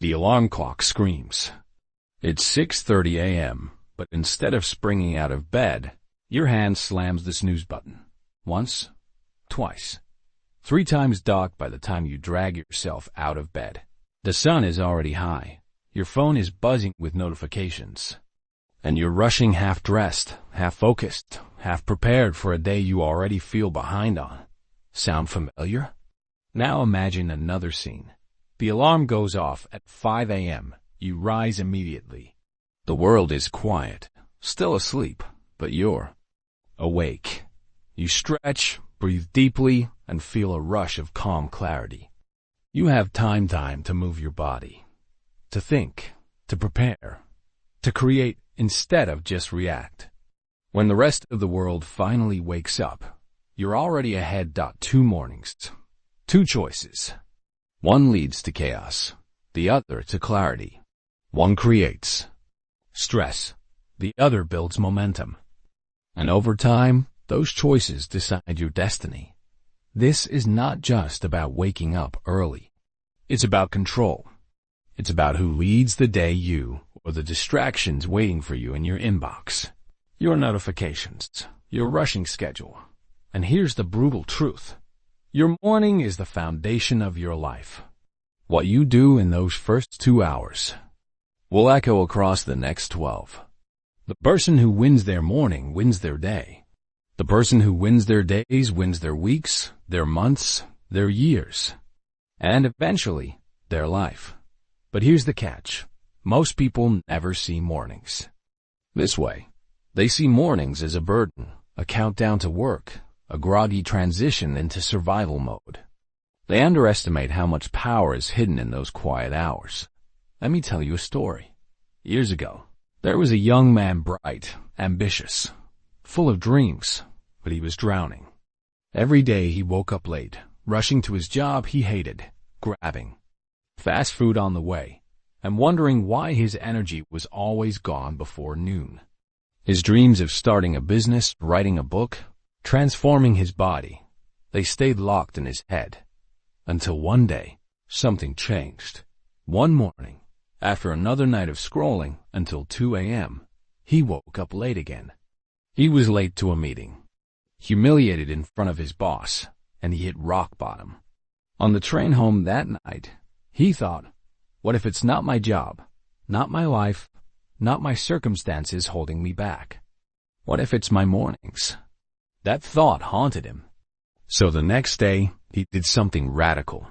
The alarm clock screams. It's 6:30 a.m., but instead of springing out of bed, your hand slams the snooze button. Once, twice, 3 times dark by the time you drag yourself out of bed. The sun is already high. Your phone is buzzing with notifications. And you're rushing half-dressed, half-focused, half-prepared for a day you already feel behind on. Sound familiar? Now imagine another scene. The alarm goes off at 5 a.m. You rise immediately. The world is quiet, still asleep, but you're awake. You stretch, breathe deeply, and feel a rush of calm clarity. You have time to move your body, to think, to prepare, to create instead of just react. When the rest of the world finally wakes up, you're already ahead. 2 mornings, 2 choices. One leads to chaos, the other to clarity. One creates stress, the other builds momentum. And over time, those choices decide your destiny. This is not just about waking up early. It's about control. It's about who leads the day, you or the distractions waiting for you in your inbox, your notifications, your rushing schedule. And here's the brutal truth. Your morning is the foundation of your life. What you do in those first 2 hours will echo across the next 12. The person who wins their morning wins their day. The person who wins their days wins their weeks, their months, their years, and eventually their life. But here's the catch. Most people never see mornings this way. They see mornings as a burden, a countdown to work, a groggy transition into survival mode. They underestimate how much power is hidden in those quiet hours. Let me tell you a story. Years ago, there was a young man, bright, ambitious, full of dreams, but he was drowning. Every day he woke up late, rushing to his job he hated, grabbing fast food on the way, and wondering why his energy was always gone before noon. His dreams of starting a business, writing a book, transforming his body, they stayed locked in his head. Until one day, something changed. One morning, after another night of scrolling until 2 a.m., he woke up late again. He was late to a meeting, humiliated in front of his boss, and he hit rock bottom. On the train home that night, he thought, what if it's not my job, not my life, not my circumstances holding me back? What if it's my mornings? That thought haunted him. So the next day, he did something radical.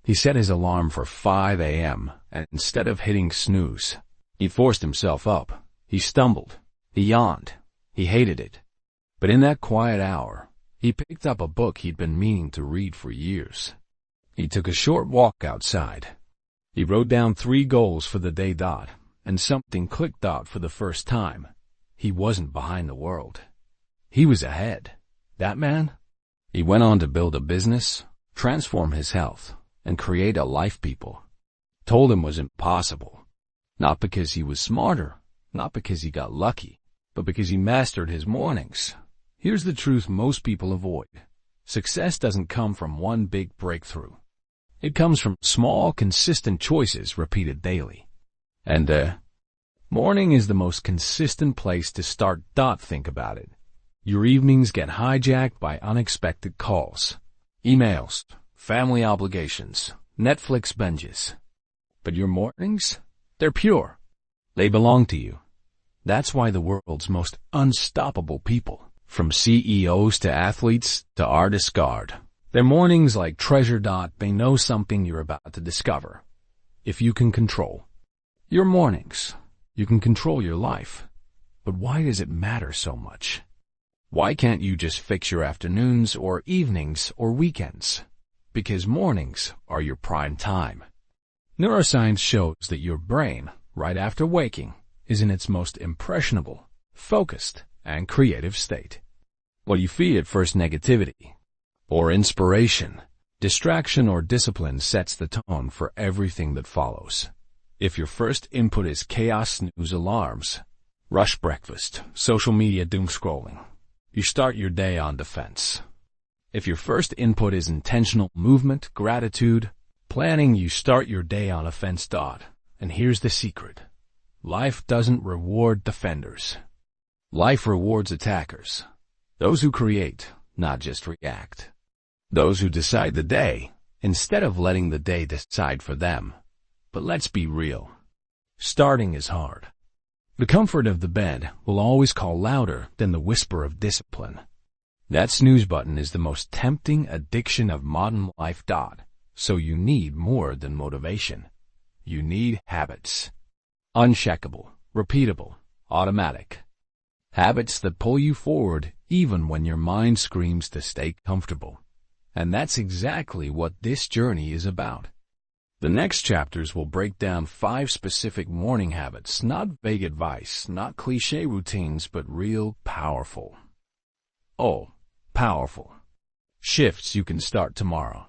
He set his alarm for 5 a.m., and instead of hitting snooze, he forced himself up. He stumbled. He yawned. He hated it. But in that quiet hour, he picked up a book he'd been meaning to read for years. He took a short walk outside. He wrote down 3 goals for the day, and something clicked out for the first time. He wasn't behind the world. He was ahead. That man? He went on to build a business, transform his health, and create a life people told him was impossible. Not because he was smarter, not because he got lucky, but because he mastered his mornings. Here's the truth most people avoid. Success doesn't come from one big breakthrough. It comes from small, consistent choices repeated daily. And, morning is the most consistent place to start. Think about it. Your evenings get hijacked by unexpected calls, emails, family obligations, Netflix binges. But your mornings? They're pure. They belong to you. That's why the world's most unstoppable people, from CEOs to athletes to artists, guard their mornings like treasure. They know something you're about to discover. If you can control your mornings, you can control your life. But why does it matter so much? Why can't you just fix your afternoons or evenings or weekends? Because mornings are your prime time. Neuroscience shows that your brain, right after waking, is in its most impressionable, focused, and creative state. What you feed at first, negativity or inspiration, distraction or discipline, sets the tone for everything that follows. If your first input is chaos, snooze alarms, rush breakfast, social media doom scrolling, you start your day on defense. If your first input is intentional movement, gratitude, Planning, you start your day on a fence dot. And here's the secret. Life doesn't reward defenders. Life rewards attackers. Those who create, not just react. Those who decide the day, instead of letting the day decide for them. But let's be real. Starting is hard. The comfort of the bed will always call louder than the whisper of discipline. That snooze button is the most tempting addiction of modern life. So you need more than motivation. You need habits. Uncheckable, repeatable, automatic. Habits that pull you forward even when your mind screams to stay comfortable. And that's exactly what this journey is about. The next chapters will break down 5 specific morning habits, not vague advice, not cliché routines, but real powerful. Oh, powerful. Shifts you can start tomorrow.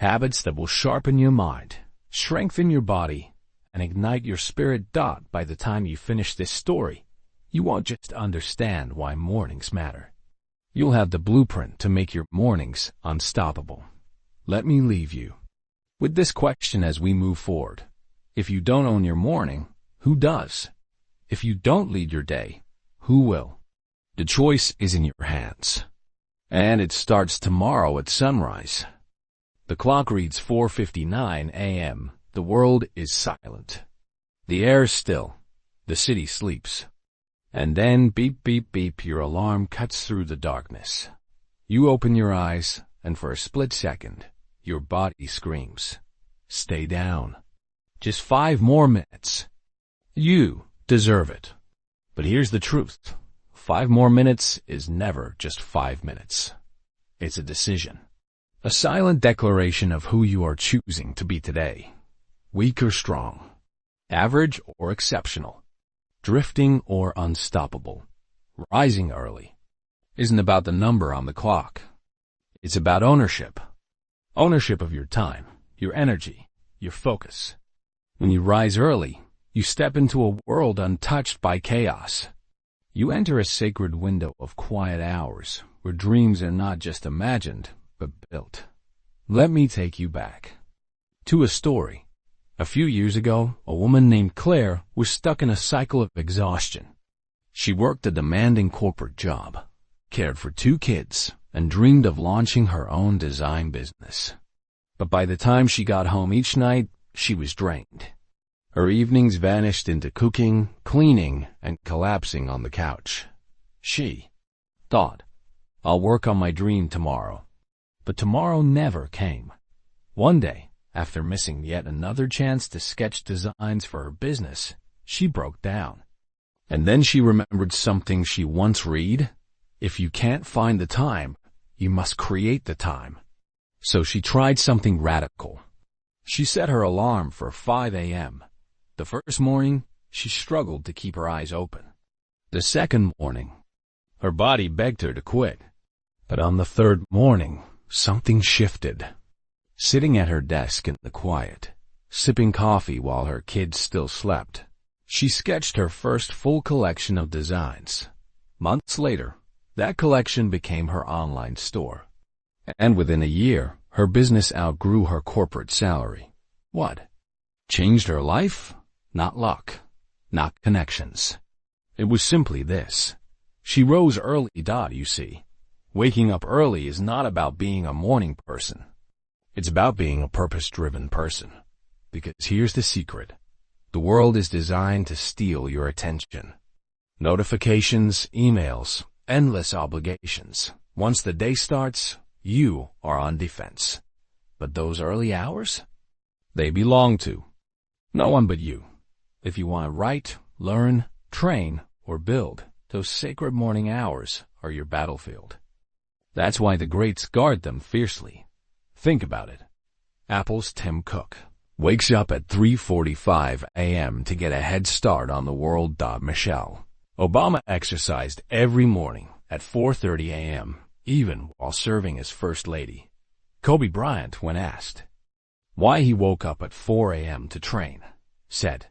Habits that will sharpen your mind, strengthen your body, and ignite your spirit. By the time you finish this story, you won't just understand why mornings matter. You'll have the blueprint to make your mornings unstoppable. Let me leave you with this question as we move forward. If you don't own your morning, who does? If you don't lead your day, who will? The choice is in your hands. And it starts tomorrow at sunrise. The clock reads 4:59 a.m. The world is silent. The air is still. The city sleeps. And then beep, beep, beep, your alarm cuts through the darkness. You open your eyes, and for a split second, your body screams, "Stay down. Just 5 more minutes." You deserve it. But here's the truth. 5 more minutes is never just 5 minutes. It's a decision. A silent declaration of who you are choosing to be today. Weak or strong. Average or exceptional. Drifting or unstoppable. Rising early isn't about the number on the clock. It's about ownership. Ownership of your time, your energy, your focus. When you rise early, you step into a world untouched by chaos. You enter a sacred window of quiet hours where dreams are not just imagined, but built. Let me take you back to a story. A few years ago, a woman named Claire was stuck in a cycle of exhaustion. She worked a demanding corporate job, cared for 2 kids, and dreamed of launching her own design business. But by the time she got home each night, she was drained. Her evenings vanished into cooking, cleaning, and collapsing on the couch. She thought, "I'll work on my dream tomorrow." But tomorrow never came. One day, after missing yet another chance to sketch designs for her business, she broke down. And then she remembered something she once read: if you can't find the time, you must create the time. So she tried something radical. She set her alarm for 5 a.m. The first morning, she struggled to keep her eyes open. The second morning, her body begged her to quit. But on the third morning, something shifted. Sitting at her desk in the quiet, sipping coffee while her kids still slept, she sketched her first full collection of designs. Months later, that collection became her online store. And within a year, her business outgrew her corporate salary. What changed her life? Not luck, not connections. It was simply this. She rose early. You see, waking up early is not about being a morning person. It's about being a purpose-driven person. Because here's the secret. The world is designed to steal your attention. Notifications, emails, endless obligations. Once the day starts, you are on defense. But those early hours? They belong to no one but you. If you want to write, learn, train, or build, those sacred morning hours are your battlefield. That's why the greats guard them fiercely. Think about it. Apple's Tim Cook wakes up at 3:45 a.m. to get a head start on the world. Michelle Obama exercised every morning at 4:30 a.m., even while serving as First Lady. Kobe Bryant, when asked why he woke up at 4 a.m. to train, said,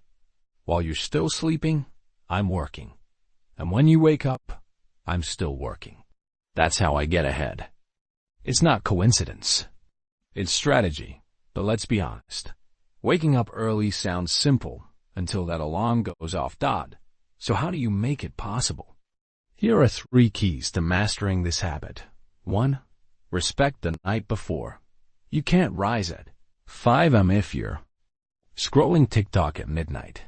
"While you're still sleeping, I'm working. And when you wake up, I'm still working. That's how I get ahead." It's not coincidence. It's strategy. But let's be honest. Waking up early sounds simple until that alarm goes off. So how do you make it possible? Here are 3 keys to mastering this habit. 1. Respect the night before. You can't rise at 5 am if you're scrolling TikTok at midnight.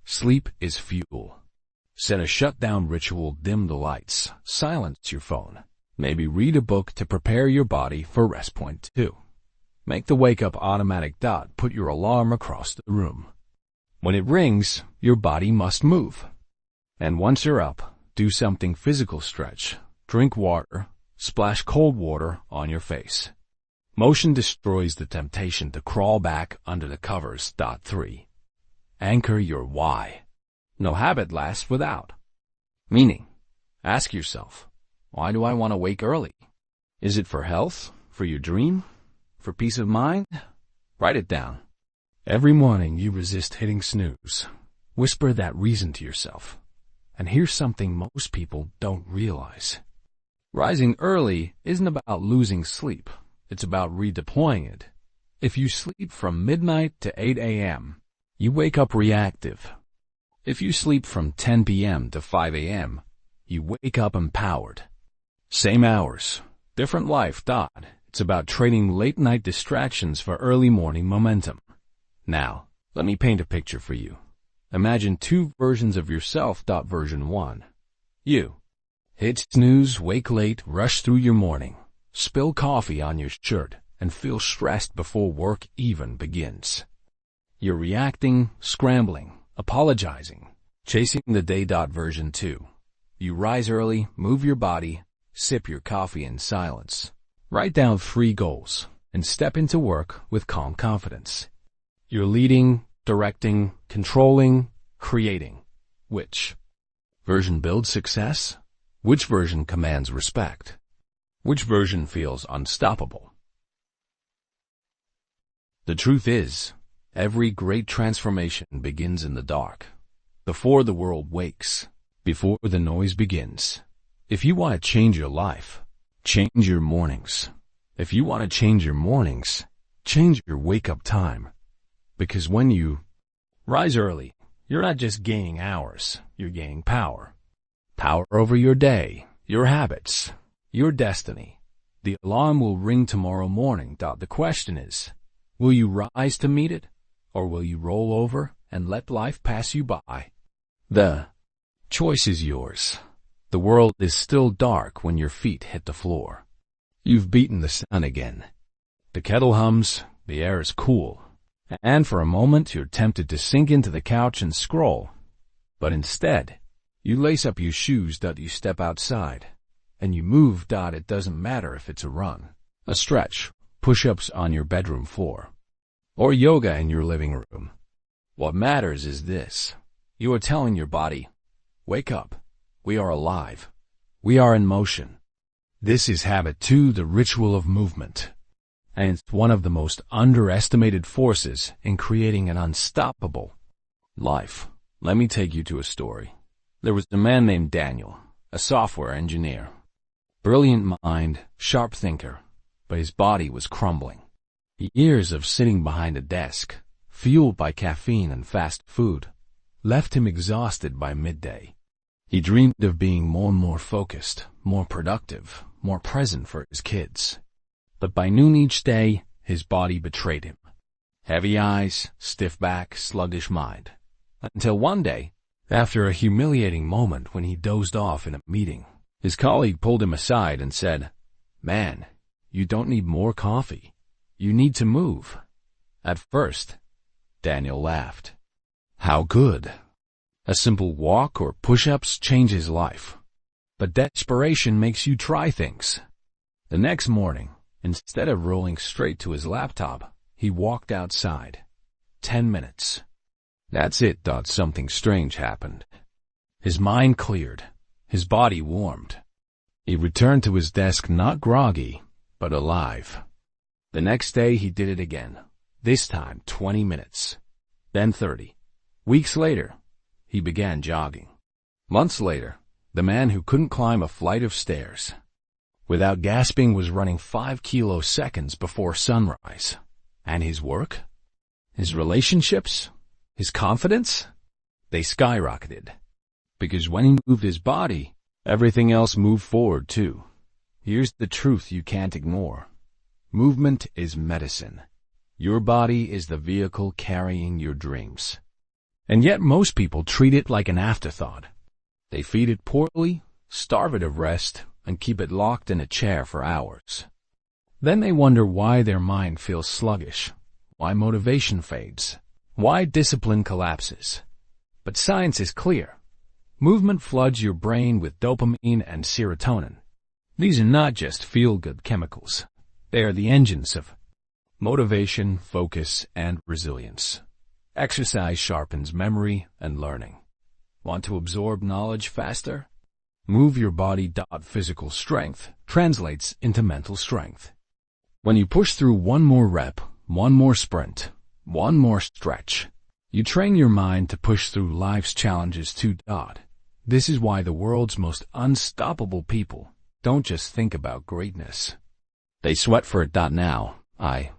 Sleep is fuel. Set a shutdown ritual, dim the lights, silence your phone. Maybe read a book to prepare your body for rest. Point 2. Make the wake-up automatic. Put your alarm across the room. When it rings, your body must move. And once you're up, do something physical. Stretch, drink water, splash cold water on your face. Motion destroys the temptation to crawl back under the covers. 3. Anchor your why. No habit lasts without meaning. Ask yourself, why do I want to wake early? Is it for health? For your dream? For peace of mind? Write it down. Every morning you resist hitting snooze. Whisper that reason to yourself. And here's something most people don't realize. Rising early isn't about losing sleep. It's about redeploying it. If you sleep from midnight to 8 a.m., you wake up reactive. If you sleep from 10 p.m. to 5 a.m., you wake up empowered. Same hours, different life. It's about trading late-night distractions for early morning momentum. Now, let me paint a picture for you. Imagine 2 versions of yourself. Version 1. You. Hit snooze, wake late, rush through your morning, spill coffee on your shirt, and feel stressed before work even begins. You're reacting, scrambling, apologizing, chasing the day. Version 2. You rise early, move your body, sip your coffee in silence, write down 3 goals, and step into work with calm confidence. You're leading, directing, controlling, creating. Which version builds success? Which version commands respect? Which version feels unstoppable? The truth is, every great transformation begins in the dark, before the world wakes, before the noise begins. If you want to change your life, change your mornings. If you want to change your mornings, change your wake-up time. Because when you rise early, you're not just gaining hours, you're gaining power. Power over your day, your habits, your destiny. The alarm will ring tomorrow morning. The question is, will you rise to meet it, or will you roll over and let life pass you by? The choice is yours. The world is still dark when your feet hit the floor. You've beaten the sun again. The kettle hums, the air is cool, and for a moment you're tempted to sink into the couch and scroll. But instead, you lace up your shoes. You step outside, and you move. It doesn't matter if it's a run, a stretch, push-ups on your bedroom floor, or yoga in your living room. What matters is this. You are telling your body, wake up. We are alive. We are in motion. This is habit 2, the ritual of movement. And it's one of the most underestimated forces in creating an unstoppable life. Let me take you to a story. There was a man named Daniel, a software engineer. Brilliant mind, sharp thinker, but his body was crumbling. Years of sitting behind a desk, fueled by caffeine and fast food, left him exhausted by midday. He dreamed of being more and more focused, more productive, more present for his kids. But by noon each day, his body betrayed him. Heavy eyes, stiff back, sluggish mind. Until one day, after a humiliating moment when he dozed off in a meeting, his colleague pulled him aside and said, "Man, you don't need more coffee. You need to move." At first, Daniel laughed. How good? A simple walk or push-ups change his life. But desperation makes you try things. The next morning, instead of rolling straight to his laptop, he walked outside. 10 minutes. That's it. Something strange happened. His mind cleared. His body warmed. He returned to his desk not groggy, but alive. The next day he did it again. This time 20 minutes. Then 30. Weeks later, he began jogging. Months later, the man who couldn't climb a flight of stairs without gasping was running 5 kiloseconds before sunrise. And his work? His relationships? His confidence? They skyrocketed. Because when he moved his body, everything else moved forward too. Here's the truth you can't ignore. Movement is medicine. Your body is the vehicle carrying your dreams. And yet most people treat it like an afterthought. They feed it poorly, starve it of rest, and keep it locked in a chair for hours. Then they wonder why their mind feels sluggish, why motivation fades, why discipline collapses. But science is clear. Movement floods your brain with dopamine and serotonin. These are not just feel-good chemicals. They are the engines of motivation, focus, and resilience. Exercise sharpens memory and learning. Want to absorb knowledge faster? Move your body. Physical strength translates into mental strength. When you push through one more rep, one more sprint, one more stretch, you train your mind to push through life's challenges too. This is why the world's most unstoppable people don't just think about greatness. They sweat for it. Now, I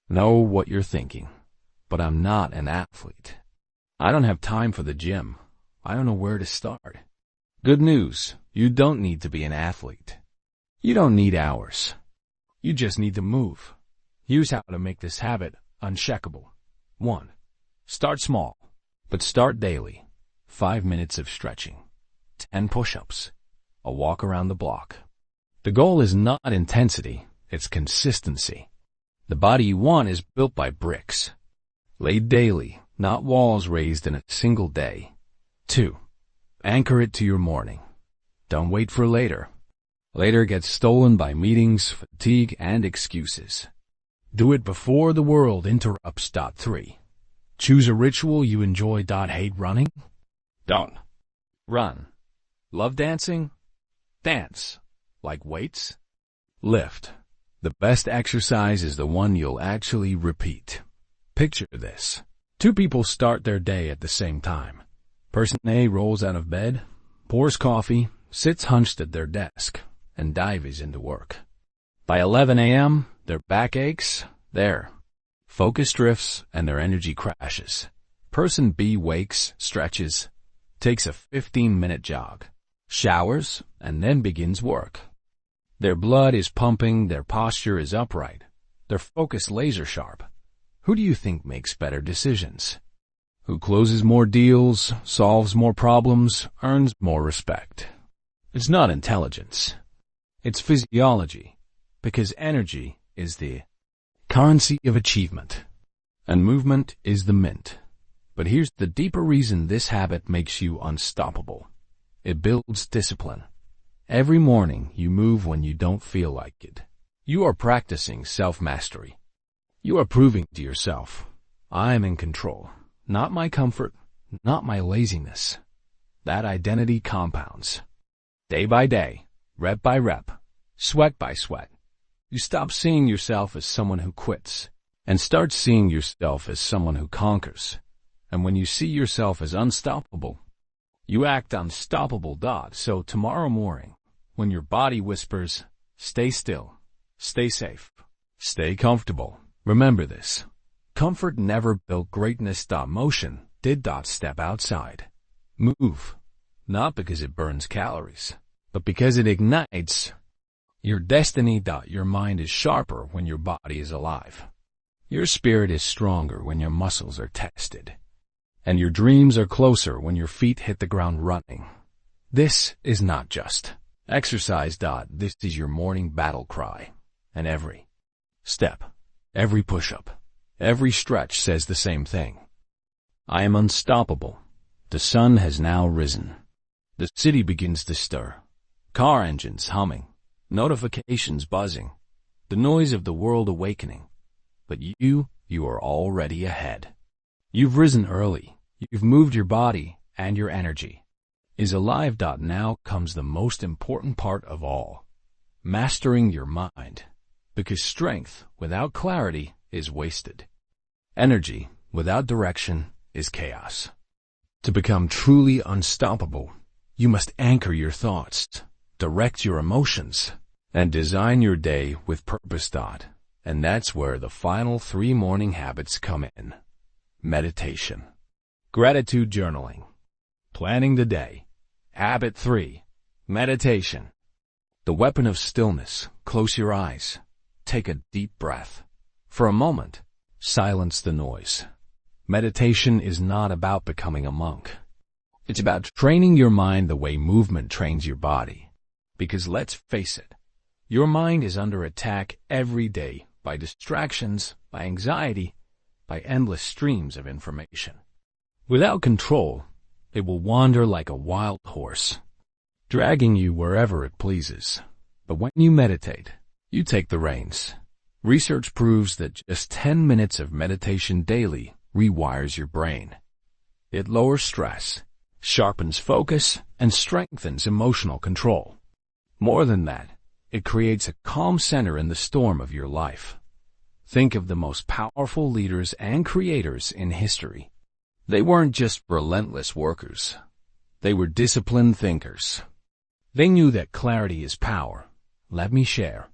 know what you're thinking, but I'm not an athlete. I don't have time for the gym. I don't know where to start. Good news, you don't need to be an athlete. You don't need hours. You just need to move. Here's how to make this habit unshakable. 1. Start small, but start daily. 5 minutes of stretching, 10 push-ups, a walk around the block. The goal is not intensity, it's consistency. The body you want is built by bricks, laid daily, not walls raised in a single day. 2. Anchor it to your morning. Don't wait for later. Later gets stolen by meetings, fatigue, and excuses. Do it before the world interrupts. 3. Choose a ritual you enjoy. Hate running? Don't. Run. Love dancing? Dance. Like weights? Lift. The best exercise is the one you'll actually repeat. Picture this. 2 people start their day at the same time. Person A rolls out of bed, pours coffee, sits hunched at their desk, and dives into work. By 11 a.m., their back aches, their focus drifts, and their energy crashes. Person B wakes, stretches, takes a 15-minute jog, showers, and then begins work. Their blood is pumping, their posture is upright, their focus laser sharp. Who do you think makes better decisions? Who closes more deals, solves more problems, earns more respect? It's not intelligence. It's physiology, because energy is the currency of achievement, and movement is the mint. But here's the deeper reason this habit makes you unstoppable. It builds discipline. Every morning you move when you don't feel like it. You are practicing self-mastery. You are proving to yourself, I am in control. Not my comfort, not my laziness. That identity compounds. Day by day, rep by rep, sweat by sweat. You stop seeing yourself as someone who quits and start seeing yourself as someone who conquers. And when you see yourself as unstoppable, you act unstoppable. So tomorrow morning, when your body whispers, stay still, stay safe, stay comfortable, remember this. Comfort never built greatness. Motion did. Step outside. Move. Not because it burns calories, but because it ignites your destiny. Your mind is sharper when your body is alive. Your spirit is stronger when your muscles are tested. And your dreams are closer when your feet hit the ground running. This is not just exercise. This is your morning battle cry. And every step, every push-up, every stretch says the same thing. I am unstoppable. The sun has now risen. The city begins to stir. Car engines humming. Notifications buzzing. The noise of the world awakening. But you are already ahead. You've risen early. You've moved your body, and your energy is alive. Now comes the most important part of all. Mastering your mind. Because strength without clarity is wasted. Energy without direction is chaos. To become truly unstoppable, you must anchor your thoughts, direct your emotions, and design your day with purpose. And that's where the final 3 morning habits come in. Meditation. Gratitude journaling. Planning the day. Habit 3. Meditation. The weapon of stillness. Close your eyes. Take a deep breath. For a moment, silence the noise. Meditation is not about becoming a monk. It's about training your mind the way movement trains your body. Because let's face it, your mind is under attack every day by distractions, by anxiety, by endless streams of information. Without control, it will wander like a wild horse, dragging you wherever it pleases. But when you meditate, you take the reins. Research proves that just 10 minutes of meditation daily rewires your brain. It lowers stress, sharpens focus, and strengthens emotional control. More than that, it creates a calm center in the storm of your life. Think of the most powerful leaders and creators in history. They weren't just relentless workers. They were disciplined thinkers. They knew that clarity is power. Let me share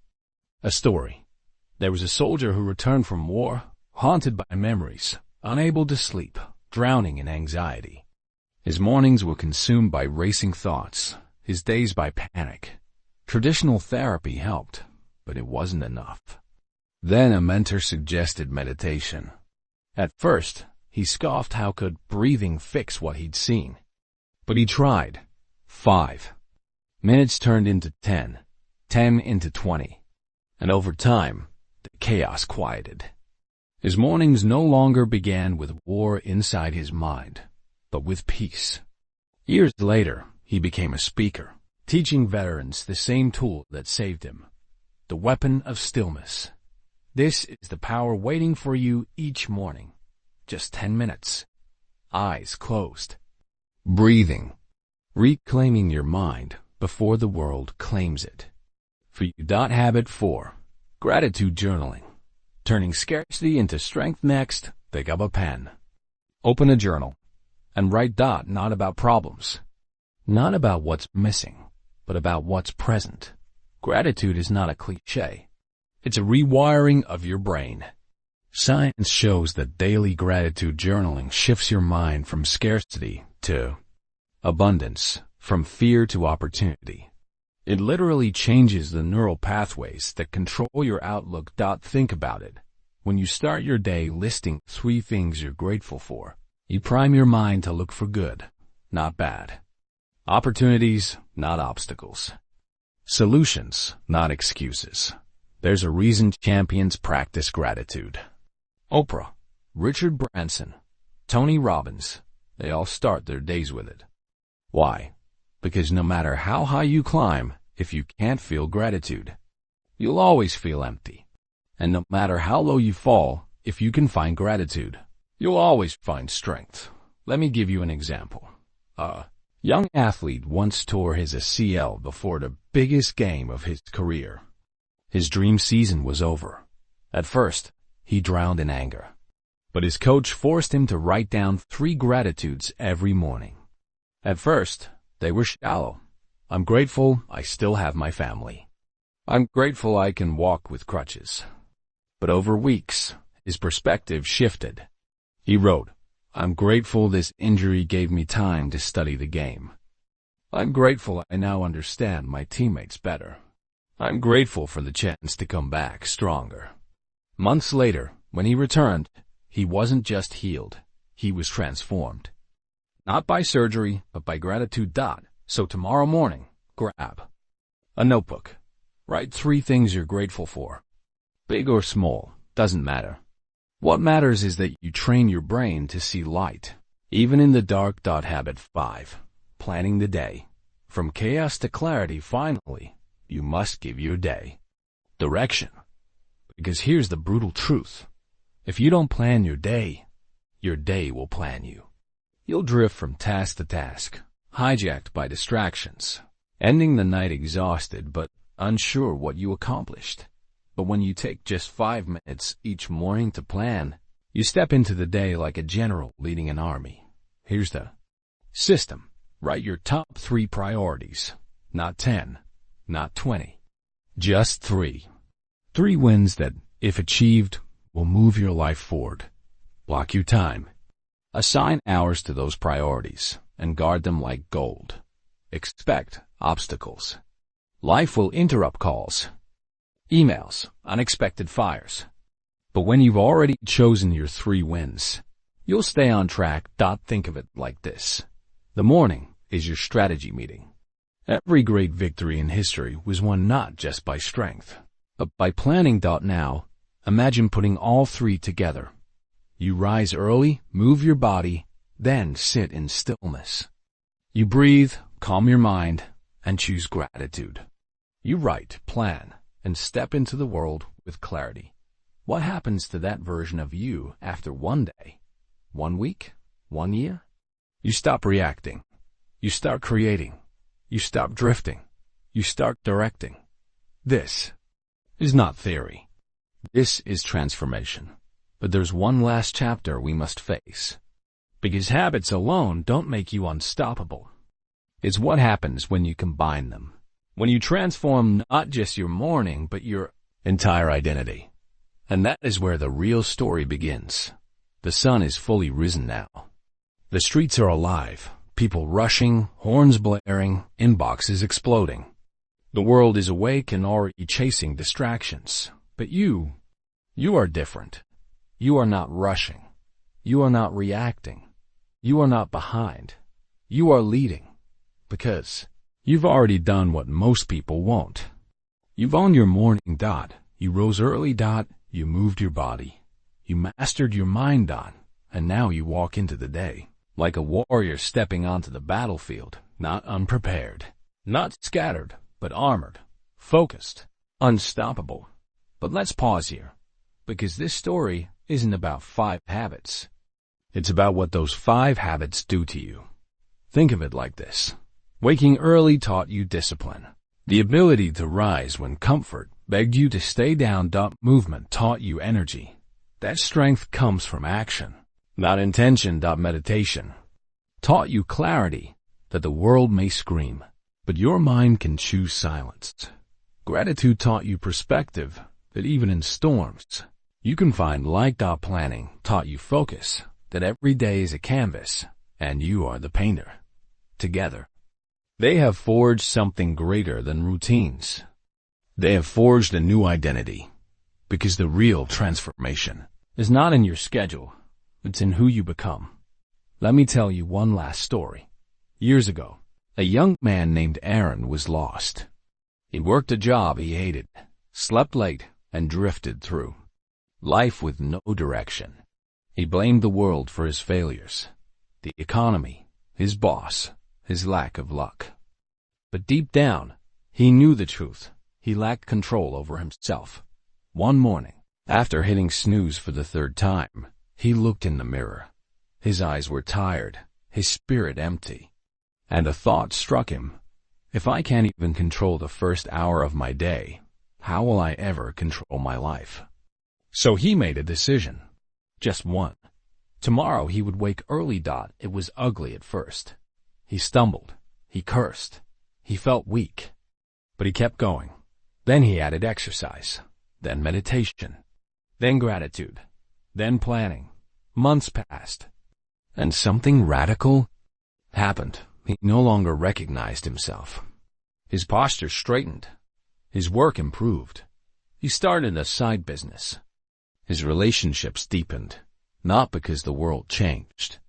a story. There was a soldier who returned from war, haunted by memories, unable to sleep, drowning in anxiety. His mornings were consumed by racing thoughts, his days by panic. Traditional therapy helped, but it wasn't enough. Then a mentor suggested meditation. At first, he scoffed how could breathing fix what he'd seen. But he tried. 5 minutes turned into 10, 10 into 20. And over time, the chaos quieted. His mornings no longer began with war inside his mind, but with peace. Years later, he became a speaker, teaching veterans the same tool that saved him, the weapon of stillness. This is the power waiting for you each morning. Just 10 minutes. Eyes closed. Breathing. Reclaiming your mind before the world claims it. For you. Habit 4. Gratitude journaling. Turning scarcity into strength. Next, pick up a pen. Open a journal. And write. Not about problems. Not about what's missing, but about what's present. Gratitude is not a cliché. It's a rewiring of your brain. Science shows that daily gratitude journaling shifts your mind from scarcity to abundance, from fear to opportunity. It literally changes the neural pathways that control your outlook. Think about it. When you start your day listing 3 things you're grateful for, you prime your mind to look for good, not bad. Opportunities, not obstacles. Solutions, not excuses. There's a reason champions practice gratitude. Oprah, Richard Branson, Tony Robbins, they all start their days with it. Why? Because no matter how high you climb, if you can't feel gratitude, you'll always feel empty. And no matter how low you fall, if you can find gratitude, you'll always find strength. Let me give you an example. A young athlete once tore his ACL before the biggest game of his career. His dream season was over. At first, he drowned in anger. But his coach forced him to write down 3 gratitudes every morning. At first, they were shallow. I'm grateful I still have my family. I'm grateful I can walk with crutches. But over weeks, his perspective shifted. He wrote, I'm grateful this injury gave me time to study the game. I'm grateful I now understand my teammates better. I'm grateful for the chance to come back stronger. Months later, when he returned, he wasn't just healed, he was transformed. Not by surgery, but by gratitude. So tomorrow morning, grab a notebook. Write 3 things you're grateful for. Big or small, doesn't matter. What matters is that you train your brain to see light, even in the dark. Habit 5. Planning the day. From chaos to clarity. Finally, you must give your day direction. Because here's the brutal truth. If you don't plan your day will plan you. You'll drift from task to task, hijacked by distractions, ending the night exhausted but unsure what you accomplished. But when you take just 5 minutes each morning to plan, you step into the day like a general leading an army. Here's the system. Write your top 3 priorities. Not 10, not 20. Just 3. 3 wins that if achieved, will move your life forward. Block your time. Assign hours to those priorities and guard them like gold. Expect obstacles. Life will interrupt calls, emails, unexpected fires. But when you've already chosen your 3 wins, you'll stay on track. Think of it like this. The morning is your strategy meeting. Every great victory in history was won not just by strength, but by planning. Now, imagine putting all 3 together. You rise early, move your body, then sit in stillness. You breathe, calm your mind, and choose gratitude. You write, plan, and step into the world with clarity. What happens to that version of you after 1 day, 1 week, 1 year? You stop reacting. You start creating. You stop drifting. You start directing. This is not theory. This is transformation. But there's one last chapter we must face. Because habits alone don't make you unstoppable. It's what happens when you combine them. When you transform not just your morning, but your entire identity. And that is where the real story begins. The sun is fully risen now. The streets are alive. People rushing, horns blaring, inboxes exploding. The world is awake and already chasing distractions. But you are different. You are not rushing. You are not reacting. You are not behind. You are leading. Because you've already done what most people won't. You've owned your morning. You rose early. You moved your body. You mastered your mind. And now you walk into the day like a warrior stepping onto the battlefield, not unprepared, not scattered, but armored, focused, unstoppable. But let's pause here, because this story isn't about 5 habits. It's about what those 5 habits do to you. Think of it like this. Waking early taught you discipline. The ability to rise when comfort begged you to stay down. Movement taught you energy. That strength comes from action, not intention. Meditation taught you clarity, that the world may scream, but your mind can choose silence. Gratitude taught you perspective, that even in storms, you can find light. Planning taught you focus, that every day is a canvas, and you are the painter. Together, they have forged something greater than routines. They have forged a new identity, because the real transformation is not in your schedule, it's in who you become. Let me tell you one last story. Years ago, a young man named Aaron was lost. He worked a job he hated, slept late, and drifted through life with no direction. He blamed the world for his failures, the economy, his boss, his lack of luck. But deep down, he knew the truth. He lacked control over himself. One morning, after hitting snooze for the 3rd time, he looked in the mirror. His eyes were tired, his spirit empty. And a thought struck him. If I can't even control the first hour of my day, how will I ever control my life? So he made a decision. Just one. Tomorrow he would wake early. It was ugly at first. He stumbled. He cursed. He felt weak. But he kept going. Then he added exercise, then meditation, then gratitude, then planning. Months passed, and something radical happened. He no longer recognized himself. His posture straightened. His work improved. He started a side business. His relationships deepened, not because the world changed,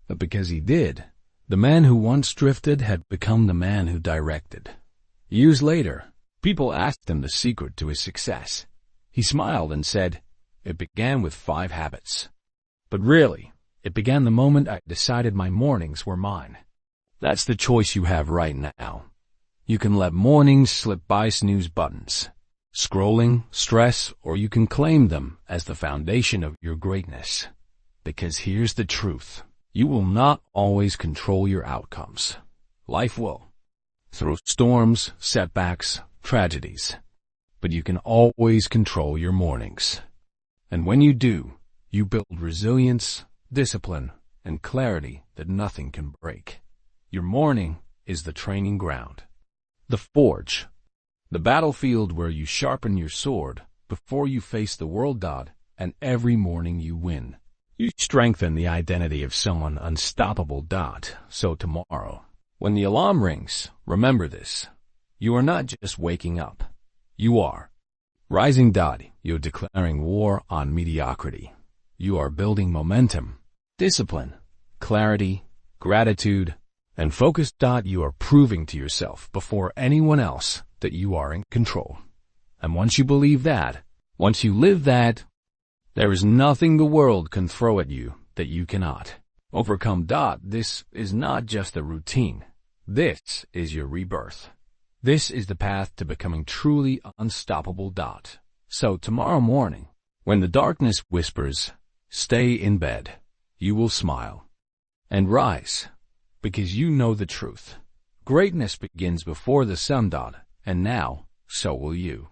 but because he did. The man who once drifted had become the man who directed. Years later, people asked him the secret to his success. He smiled and said, "It began with 5 habits." But really, it began the moment I decided my mornings were mine. That's the choice you have right now. You can let mornings slip by snooze buttons, scrolling, stress, or you can claim them as the foundation of your greatness. Because here's the truth. You will not always control your outcomes. Life will, through storms, setbacks, tragedies. But you can always control your mornings. And when you do, you build resilience, discipline, and clarity that nothing can break. Your morning is the training ground, the forge, the battlefield where you sharpen your sword before you face the world, dot, and every morning you win. You strengthen the identity of someone unstoppable, dot. So tomorrow, when the alarm rings, remember this. You are not just waking up. You are rising, dot. You're declaring war on mediocrity. You are building momentum, discipline, clarity, gratitude, and focus, dot. You are proving to yourself before anyone else that you are in control. And once you believe that, once you live that, there is nothing the world can throw at you that you cannot overcome, dot. This is not just a routine. This is your rebirth. This is the path to becoming truly unstoppable, dot. So tomorrow morning, when the darkness whispers, stay in bed, you will smile and rise because you know the truth. Greatness begins before the sun, dot, and now so will you.